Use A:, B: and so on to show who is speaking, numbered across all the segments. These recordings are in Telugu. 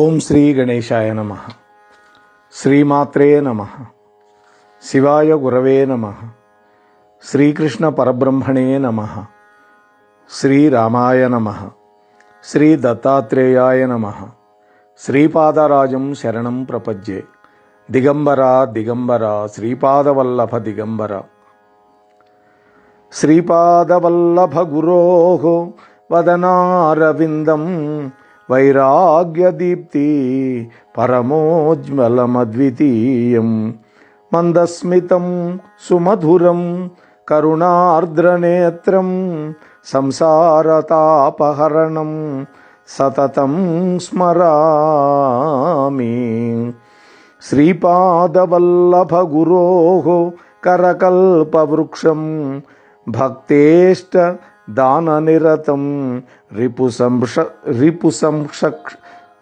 A: ఓం శ్రీ గణేశాయ నమః. శ్రీమాత్రే నమః. శివాయ గురవే నమః. శ్రీకృష్ణ పరబ్రహ్మణే నమః. శ్రీరామాయ నమః. శ్రీ దత్తాత్రేయాయ నమః. శ్రీపాదరాజం శరణం ప్రపద్యే. దిగంబర దిగంబర శ్రీపాదవల్లభ దిగంబర. శ్రీపాదవల్లభ గురోః వదనారవిందం వైరాగ్యదీప్తి పరమోజ్వలమద్వితీయం మందస్మితం సుమధురం కరుణార్ద్రనేత్రం సంసారతాపహరణం సతతం స్మరామి. శ్రీపాదవల్లభ గురోః కరకల్పవృక్షం భక్తేష్ట దాననిరతం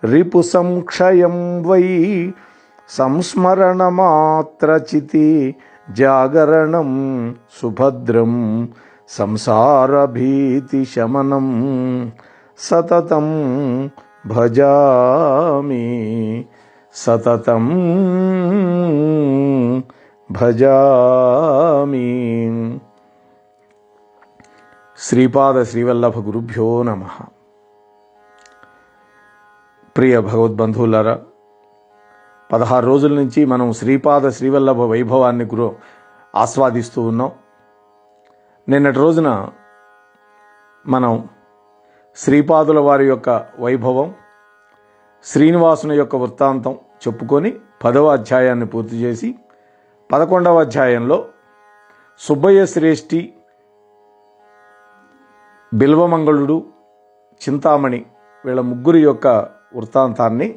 A: రిపుసంక్షయం వై సంస్మరణమాత్రచితి జాగరణం సుభద్రం సంసారభీతిశమనం సతతం భజామి సతతం భజామి. శ్రీపాద శ్రీవల్లభ గురుభ్యో నమః. ప్రియ భగవద్బంధువులారా, 16 రోజుల నుంచి మనం శ్రీపాద శ్రీవల్లభ వైభవాన్ని ఆస్వాదిస్తూ ఉన్నాం. నిన్నటి రోజున మనం శ్రీపాదుల వారి యొక్క వైభవం, శ్రీనివాసుని యొక్క వృత్తాంతం చెప్పుకొని 10వ అధ్యాయాన్ని పూర్తి చేసి 11వ అధ్యాయంలో సుబ్బయ్య శ్రేష్ఠి, బిల్వమంగళుడు, చింతామణి వీళ్ళ ముగ్గురి యొక్క వృత్తాంతాన్ని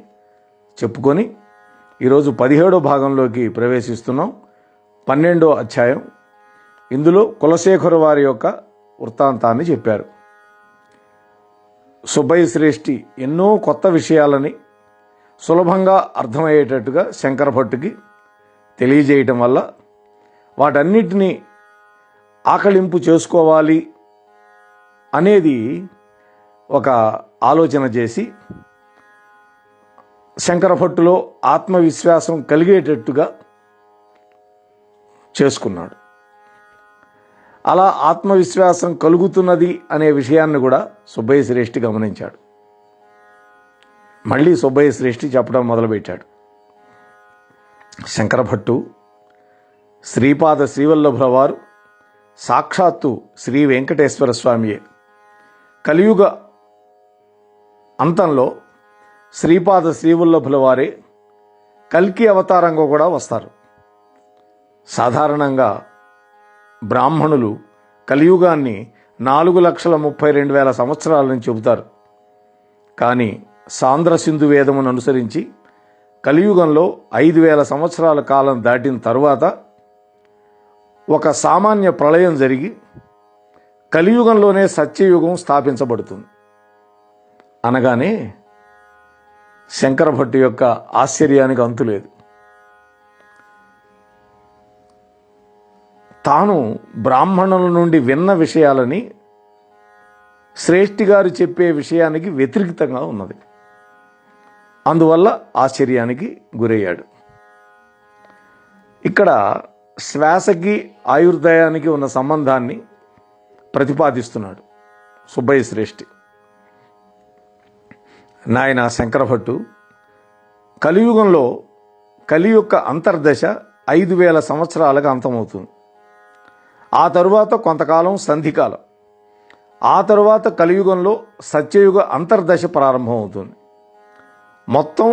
A: చెప్పుకొని ఈరోజు 17వ భాగంలోకి ప్రవేశిస్తున్నాం. 12వ అధ్యాయం. ఇందులో కులశేఖరు వారి యొక్క వృత్తాంతాన్ని చెప్పారు. సుబ్బయ్య శ్రేష్ఠి ఎన్నో కొత్త విషయాలని సులభంగా అర్థమయ్యేటట్టుగా శంకర భట్టుకి తెలియజేయటం వల్ల వాటన్నిటినీ ఆకళింపు చేసుకోవాలి అనేది ఒక ఆలోచన చేసి శంకర భట్టులో ఆత్మవిశ్వాసం కలిగేటట్టుగా చేసుకున్నాడు. అలా ఆత్మవిశ్వాసం కలుగుతున్నది అనే విషయాన్ని కూడా సుబ్బయ్య శ్రేష్ఠి గమనించాడు. మళ్ళీ సుబ్బయ్య శ్రేష్ఠి చెప్పడం మొదలుపెట్టాడు. శంకర భట్టు శ్రీపాద శ్రీవల్లభుల వారు సాక్షాత్తు శ్రీ వెంకటేశ్వర స్వామియే. కలియుగ అంతంలో శ్రీపాద శ్రీవల్లభుల వారే కల్కి అవతారంగా కూడా వస్తారు. సాధారణంగా బ్రాహ్మణులు కలియుగాన్ని 4,32,000 సంవత్సరాలని చెబుతారు. కానీ సాంద్ర సింధు వేదమును అనుసరించి కలియుగంలో 5,000 సంవత్సరాల కాలం దాటిన తరువాత ఒక సామాన్య ప్రళయం జరిగి కలియుగంలోనే సత్యయుగం స్థాపించబడుతుంది. అనగానే శంకర భట్టు యొక్క ఆశ్చర్యానికి అంతులేదు. తాను బ్రాహ్మణుల నుండి విన్న విషయాలని శ్రేష్ఠి గారు చెప్పే విషయానికి వ్యతిరేకంగా ఉన్నది. అందువల్ల ఆశ్చర్యానికి గురయ్యాడు. ఇక్కడ శ్వాసకి ఆయుర్దాయానికి ఉన్న సంబంధాన్ని ప్రతిపాదిస్తున్నాడు సుబ్బయ్య శ్రేష్ఠి. నాయన శంకర భట్టు, కలియుగంలో కలి యొక్క అంతర్దశ 5,000 సంవత్సరాలకు అంతమవుతుంది. ఆ తరువాత కొంతకాలం సంధికాలం. ఆ తరువాత కలియుగంలో సత్యయుగ అంతర్దశ ప్రారంభం అవుతుంది. మొత్తం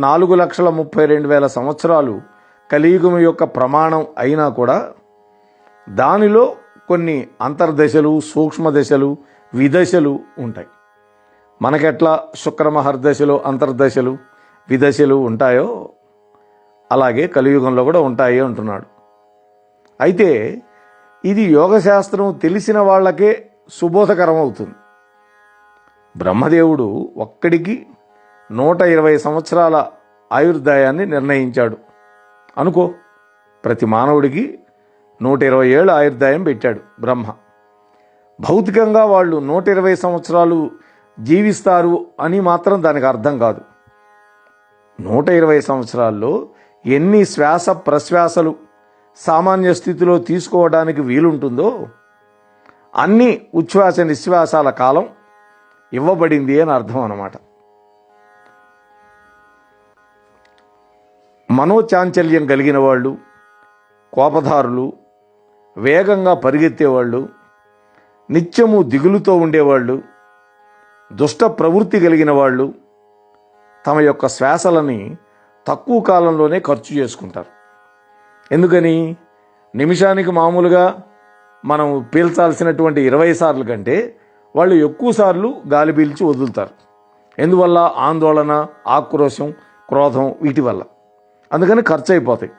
A: 4,32,000 సంవత్సరాలు కలియుగం యొక్క ప్రమాణం అయినా కూడా దానిలో కొన్ని అంతర్దశలు, సూక్ష్మదశలు, విదశలు ఉంటాయి. మనకెట్లా శుక్రమహర్దశలు, అంతర్దశలు, విదశలు ఉంటాయో అలాగే కలియుగంలో కూడా ఉంటాయి అంటున్నాడు. అయితే ఇది యోగశాస్త్రం తెలిసిన వాళ్ళకే సుబోధకరం అవుతుంది. బ్రహ్మదేవుడు ఒక్కడికి 120 సంవత్సరాల ఆయుర్దాయాన్ని నిర్ణయించాడు అనుకో. ప్రతి మానవుడికి 120 ఏళ్ళ ఆయుర్దాయం పెట్టాడు బ్రహ్మ. భౌతికంగా వాళ్ళు 120 సంవత్సరాలు జీవిస్తారు అని మాత్రం దానికి అర్థం కాదు. 120 సంవత్సరాల్లో ఎన్ని శ్వాస ప్రశ్వాసలు సామాన్య స్థితిలో తీసుకోవడానికి వీలుంటుందో అన్ని ఉచ్ఛ్వాస నిశ్వాసాల కాలం ఇవ్వబడింది అని అర్థం అన్నమాట. మనోచాంచల్యం కలిగిన వాళ్ళు, కోపదారులు, వేగంగా పరిగెత్తేవాళ్ళు, నిత్యము దిగులుతో ఉండేవాళ్ళు, దుష్ట ప్రవృత్తి కలిగిన వాళ్ళు తమ యొక్క శ్వాసలని తక్కువ కాలంలోనే ఖర్చు చేసుకుంటారు. ఎందుకని? నిమిషానికి మామూలుగా మనం పీల్చాల్సినటువంటి 20 సార్లు కంటే వాళ్ళు ఎక్కువ సార్లు గాలి పీల్చి వదులుతారు. ఎందువల్ల? ఆందోళన, ఆక్రోశం, క్రోధం వీటి వల్ల. అందుకని ఖర్చు అయిపోతాయి.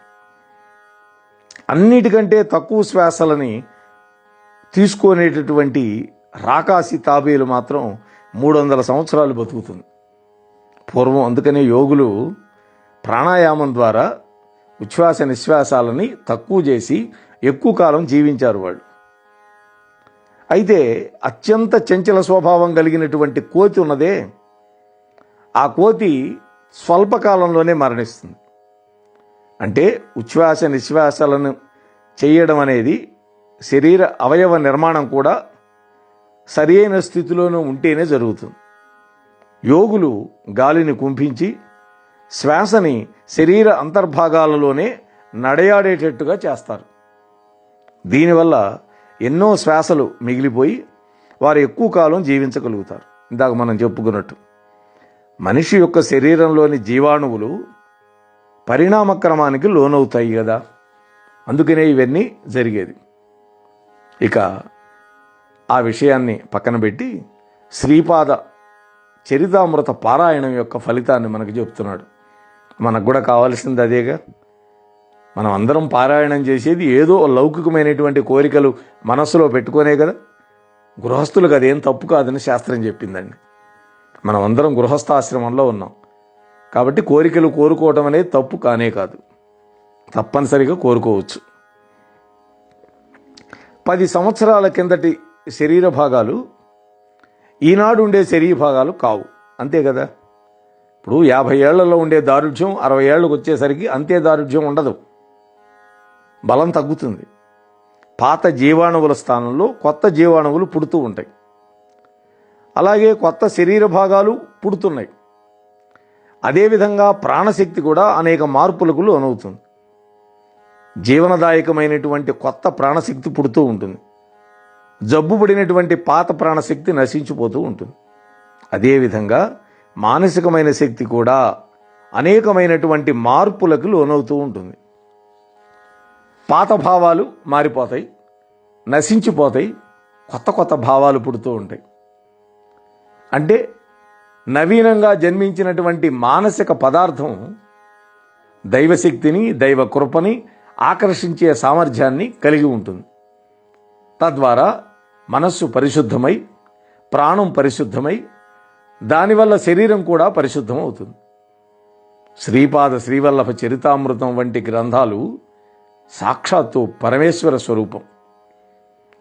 A: అన్నిటికంటే తక్కువ శ్వాసలని తీసుకునేటటువంటి రాకాసి తాబేలు మాత్రం 300 సంవత్సరాలు బతుకుతుంది పూర్వం. అందుకనే యోగులు ప్రాణాయామం ద్వారా ఉచ్ఛ్వాస నిశ్వాసాలని తక్కువ చేసి ఎక్కువ కాలం జీవించారు వాళ్ళు. అయితే అత్యంత చంచల స్వభావం కలిగినటువంటి కోతి ఉన్నదే, ఆ కోతి స్వల్పకాలంలోనే మరణిస్తుంది. అంటే ఉచ్ఛ్వాస నిశ్వాసాలను చేయడం అనేది శరీర అవయవ నిర్మాణం కూడా సరైన స్థితిలోనూ ఉంటేనే జరుగుతుంది. యోగులు గాలిని కుంభించి శ్వాసని శరీర అంతర్భాగాలలోనే నడయాడేటట్టుగా చేస్తారు. దీనివల్ల ఎన్నో శ్వాసలు మిగిలిపోయి వారు ఎక్కువ కాలం జీవించగలుగుతారు. ఇందాక మనం చెప్పుకున్నట్టు మనిషి యొక్క శరీరంలోని జీవాణువులు పరిణామక్రమానికి లోనవుతాయి కదా, అందుకనే ఇవన్నీ జరిగేది. ఇక ఆ విషయాన్ని పక్కన పెట్టి శ్రీపాద చరితామృత పారాయణం యొక్క ఫలితాన్ని మనకు చెప్తున్నాడు. మనకు కూడా కావాల్సింది అదేగా. మనం అందరం పారాయణం చేసేది ఏదో లౌకికమైనటువంటి కోరికలు మనస్సులో పెట్టుకునే కదా. గృహస్థులకు అదేం తప్పు కాదని శాస్త్రం చెప్పిందండి. మనం అందరం గృహస్థాశ్రమంలో ఉన్నాం కాబట్టి కోరికలు కోరుకోవడం అనేది తప్పు కానే కాదు, తప్పనిసరిగా కోరుకోవచ్చు. 10 సంవత్సరాల కిందటి శరీర భాగాలు ఈనాడు ఉండే శరీర భాగాలు కావు, అంతే కదా. ఇప్పుడు 50 ఏళ్లలో ఉండే దారుఢ్యం 60 ఏళ్ళకు వచ్చేసరికి అంతే దారుఢ్యం ఉండదు, బలం తగ్గుతుంది. పాత జీవాణువుల స్థానంలో కొత్త జీవాణువులు పుడుతూ ఉంటాయి. అలాగే కొత్త శరీర భాగాలు పుడుతున్నాయి. అదేవిధంగా ప్రాణశక్తి కూడా అనేక మార్పులకు లోనవుతుంది. జీవనదాయకమైనటువంటి కొత్త ప్రాణశక్తి పుడుతూ ఉంటుంది. జబ్బుపడినటువంటి పాత ప్రాణశక్తి నశించిపోతూ ఉంటుంది. అదేవిధంగా మానసికమైన శక్తి కూడా అనేకమైనటువంటి మార్పులకు లోనవుతూ ఉంటుంది. పాత భావాలు మారిపోతాయి, నశించిపోతాయి, కొత్త కొత్త భావాలు పుడుతూ ఉంటాయి. అంటే నవీనంగా జన్మించినటువంటి మానసిక పదార్థం దైవశక్తిని, దైవ కృపని ఆకర్షించే సామర్థ్యాన్ని కలిగి ఉంటుంది. తద్వారా మనస్సు పరిశుద్ధమై, ప్రాణం పరిశుద్ధమై, దానివల్ల శరీరం కూడా పరిశుద్ధం అవుతుంది. శ్రీపాద శ్రీవల్లభ చరితామృతం వంటి గ్రంథాలు సాక్షాత్తు పరమేశ్వర స్వరూపం.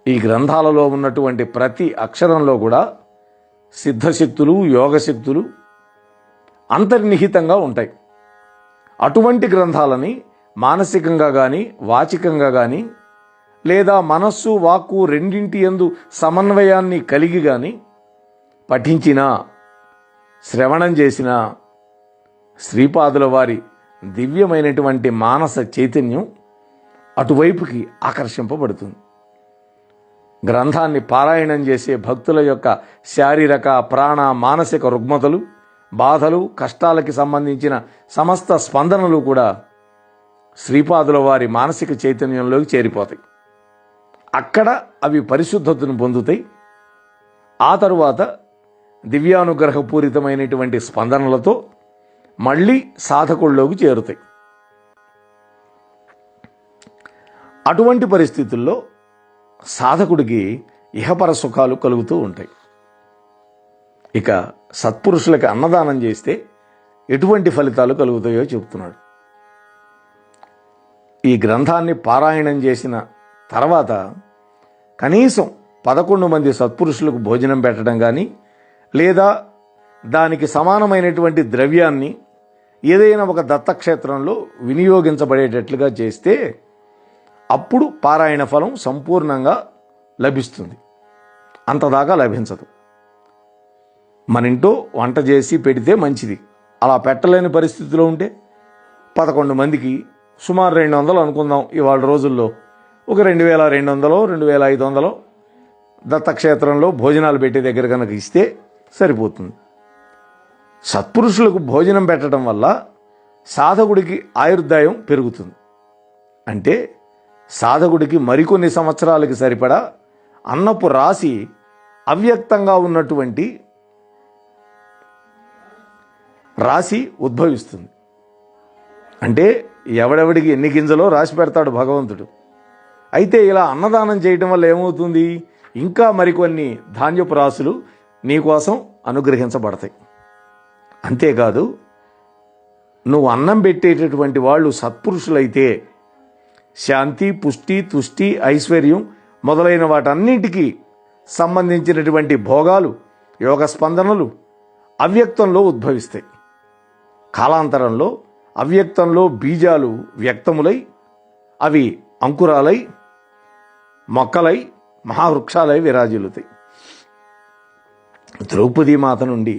A: ఈ గ్రంథాలలో ఉన్నటువంటి ప్రతి అక్షరంలో కూడా సిద్ధశక్తులు, యోగశక్తులు అంతర్నిహితంగా ఉంటాయి. అటువంటి గ్రంథాలని మానసికంగా కానీ, వాచికంగా కానీ, లేదా మనస్సు వాక్కు రెండింటి యందు సమన్వయాన్ని కలిగి కానీ పఠించినా, శ్రవణం చేసినా శ్రీపాదుల వారి దివ్యమైనటువంటి మానస చైతన్యం అటువైపుకి ఆకర్షింపబడుతుంది. గ్రంథాన్ని పారాయణం చేసే భక్తుల యొక్క శారీరక, ప్రాణ, మానసిక రుగ్మతలు, బాధలు, కష్టాలకి సంబంధించిన సమస్త స్పందనలు కూడా శ్రీపాదుల వారి మానసిక చైతన్యంలోకి చేరిపోతాయి. అక్కడ అవి పరిశుద్ధతను పొందుతాయి. ఆ తరువాత దివ్యానుగ్రహపూరితమైనటువంటి స్పందనలతో మళ్ళీ సాధకుల్లోకి చేరుతాయి. అటువంటి పరిస్థితుల్లో సాధకుడికి ఇహపర సుఖాలు కలుగుతూ ఉంటాయి. ఇక సత్పురుషులకి అన్నదానం చేస్తే ఎటువంటి ఫలితాలు కలుగుతాయో చెబుతున్నాడు. ఈ గ్రంథాన్ని పారాయణం చేసిన తర్వాత కనీసం 11 మంది సత్పురుషులకు భోజనం పెట్టడం కానీ, లేదా దానికి సమానమైనటువంటి ద్రవ్యాన్ని ఏదైనా ఒక దత్తక్షేత్రంలో వినియోగించబడేటట్లుగా చేస్తే అప్పుడు పారాయణ ఫలం సంపూర్ణంగా లభిస్తుంది. అంతదాకా లభించదు. మన ఇంట్లో వంట చేసి పెడితే మంచిది. అలా పెట్టలేని పరిస్థితిలో ఉంటే 11 మందికి సుమారు 200 అనుకుందాం. ఇవాళ రోజుల్లో ఒక 2200 2500 దత్తక్షేత్రంలో భోజనాలు పెట్టే దగ్గర కనుక ఇస్తే సరిపోతుంది. సత్పురుషులకు భోజనం పెట్టడం వల్ల సాధకుడికి ఆయుర్దాయం పెరుగుతుంది. అంటే సాధకుడికి మరికొన్ని సంవత్సరాలకి సరిపడా అన్నపు రాశి అవ్యక్తంగా ఉన్నటువంటి రాశి ఉద్భవిస్తుంది. అంటే ఎవడెవడికి ఎన్ని గింజలో రాసి పెడతాడు భగవంతుడు. అయితే ఇలా అన్నదానం చేయటం వల్ల ఏమవుతుంది? ఇంకా మరికొన్ని ధాన్యపు రాశులు నీకోసం అనుగ్రహించబడతాయి. అంతేకాదు, నువ్వు అన్నం పెట్టేటటువంటి వాళ్ళు సత్పురుషులైతే శాంతి, పుష్టి, తుష్టి, ఐశ్వర్యం మొదలైన వాటన్నింటికీ సంబంధించినటువంటి భోగాలు, యోగ స్పందనలు అవ్యక్తంలో ఉద్భవిస్తాయి. కాలాంతరంలో అవ్యక్తంలో బీజాలు వ్యక్తములై అవి అంకురాలై మొక్కలై మహావృక్షాలై విరాజిల్లుతాయి. ద్రౌపదీమాత నుండి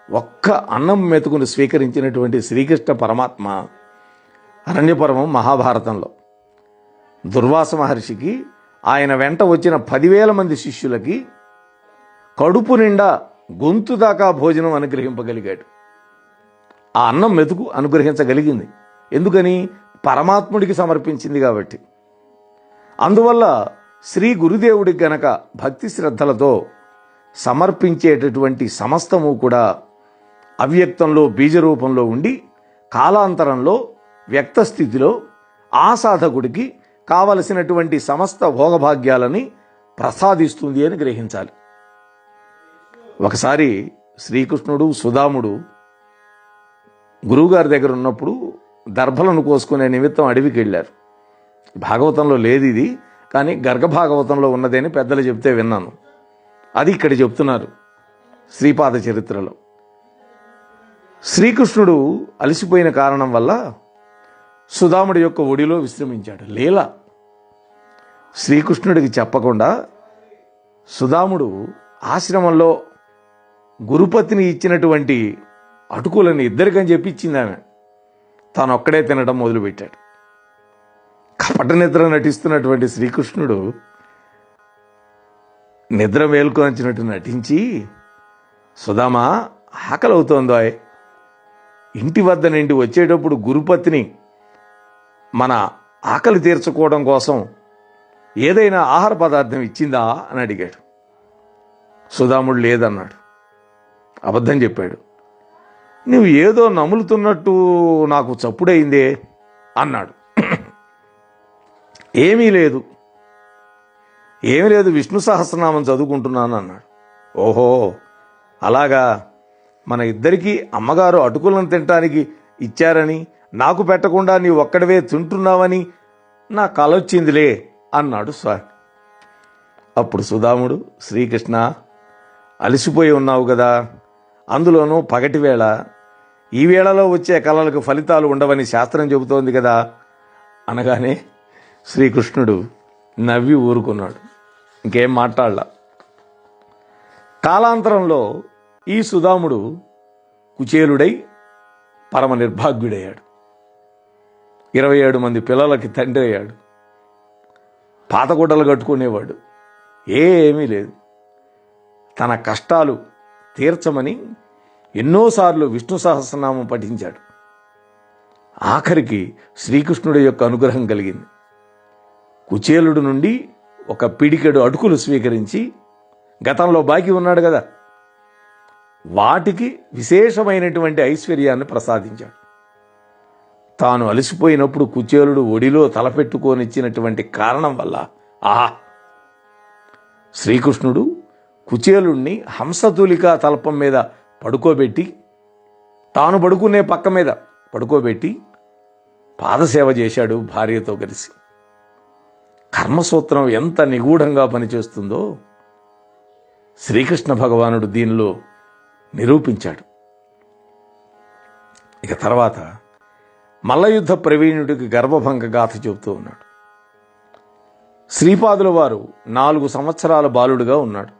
A: ఒక్క అన్నం మెతుకును స్వీకరించినటువంటి శ్రీకృష్ణ పరమాత్మ అరణ్యపర్వం మహాభారతంలో దుర్వాస మహర్షికి ఆయన వెంట వచ్చిన 10,000 మంది శిష్యులకి కడుపు నిండా గొంతు దాకా భోజనం అనుగ్రహింపగలిగాడు. ఆ అన్నం మెతుకు అనుగ్రహించగలిగింది. ఎందుకని? పరమాత్ముడికి సమర్పించింది కాబట్టి. అందువల్ల శ్రీ గురుదేవుడికి గనక భక్తి శ్రద్ధలతో సమర్పించేటటువంటి సమస్తము కూడా అవ్యక్తంలో బీజరూపంలో ఉండి కాలాంతరంలో వ్యక్త స్థితిలో ఆ సాధకుడికి కావలసినటువంటి సమస్త భోగభాగ్యాలని ప్రసాదిస్తుంది అని గ్రహించాలి. ఒకసారి శ్రీకృష్ణుడు సుధాముడు గురువుగారి దగ్గర ఉన్నప్పుడు దర్భలను కోసుకునే నిమిత్తం అడవికి వెళ్ళారు. భాగవతంలో లేదు ఇది, కానీ గర్గభాగవతంలో ఉన్నదని పెద్దలు చెప్తే విన్నాను. అది ఇక్కడ చెప్తున్నారు శ్రీపాద చరిత్రలో. శ్రీకృష్ణుడు అలసిపోయిన కారణం వల్ల సుధాముడి యొక్క ఒడిలో విశ్రమించాడు. లీల శ్రీకృష్ణుడికి చెప్పకుండా సుధాముడు ఆశ్రమంలో గురుపతిని ఇచ్చినటువంటి అటుకులని ఇద్దరికని చెప్పి ఇచ్చింది ఆమె. తాను ఒక్కడే తినడం మొదలుపెట్టాడు. కపట నిద్ర నటిస్తున్నటువంటి శ్రీకృష్ణుడు నిద్ర మేల్కొనొచ్చినట్టు నటించి, సుధామా ఆకలి అవుతోందో, ఇంటి వద్ద నుండి వచ్చేటప్పుడు గురుపత్ని మన ఆకలి తీర్చుకోవడం కోసం ఏదైనా ఆహార పదార్థం ఇచ్చిందా అని అడిగాడు. సుధాముడు లేదన్నాడు. అబద్ధం చెప్పాడు. నువ్వు ఏదో నములుతున్నట్టు నాకు చప్పుడైందే అన్నాడు. ఏమీ లేదు విష్ణు సహస్రనామం చదువుకుంటున్నాను అన్నాడు. ఓహో అలాగా, మన ఇద్దరికీ అమ్మగారు అటుకులను తినటానికి ఇచ్చారని, నాకు పెట్టకుండా నీ ఒక్కడవే తింటున్నావని నా కలొచ్చిందిలే అన్నాడు స్వామి. అప్పుడు సుధాముడు, శ్రీకృష్ణ అలసిపోయి ఉన్నావు కదా, అందులోనూ పగటి వేళ, ఈ వేళలో వచ్చే కళలకు ఫలితాలు ఉండవని శాస్త్రం చెబుతోంది కదా అనగానే శ్రీకృష్ణుడు నవ్వి ఊరుకున్నాడు. ఇంకేం మాట్లాడలా. కాలాంతరంలో ఈ సుధాముడు కుచేలుడై పరమ నిర్భాగ్యుడయ్యాడు. 27 మంది పిల్లలకి తండ్రి అయ్యాడు. పాతగుడ్డలు కట్టుకునేవాడు. ఏమీ లేదు. తన కష్టాలు తీర్చమని ఎన్నోసార్లు విష్ణు సహస్రనామం పఠించాడు. ఆఖరికి శ్రీకృష్ణుడి యొక్క అనుగ్రహం కలిగింది. కుచేలుడు నుండి ఒక పిడికెడు అటుకులు స్వీకరించి, గతంలో బాకీ ఉన్నాడు కదా, వాటికి విశేషమైనటువంటి ఐశ్వర్యాన్ని ప్రసాదించాడు. తాను అలసిపోయినప్పుడు కుచేలుడు ఒడిలో తలపెట్టుకోనిచ్చినటువంటి కారణం వల్ల శ్రీకృష్ణుడు కుచేలుణ్ణి హంసతూలికా తల్పం మీద పడుకోబెట్టి, తాను పడుకునే పక్క మీద పడుకోబెట్టి పాదసేవ చేశాడు భార్యతో కలిసి. కర్మసూత్రం ఎంత నిగూఢంగా పనిచేస్తుందో శ్రీకృష్ణ భగవానుడు దీనిలో నిరూపించాడు. ఇక తర్వాత మల్లయుద్ధ ప్రవీణుడికి గర్భభంగ గాథ చెబుతూ ఉన్నాడు. శ్రీపాదుల వారు 4 సంవత్సరాల బాలుడుగా ఉన్నాడు.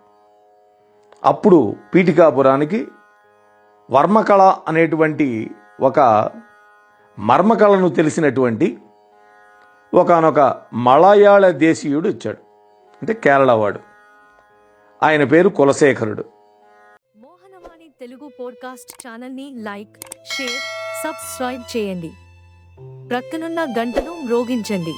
A: అప్పుడు పీఠికాపురానికి వర్మకళ అనేటువంటి ఒక మర్మకళను తెలిసినటువంటి ఒకానొక మలయాళ దేశీయుడు వచ్చాడు. అంటే కేరళ వాడు. ఆయన పేరు కులశేఖరుడు.
B: మోహనవాణి తెలుగు పోడ్కాస్ట్ ఛానల్ని లైక్, షేర్, సబ్స్క్రైబ్ చేయండి. ప్రక్కనున్న గంటను మ్రోగించండి.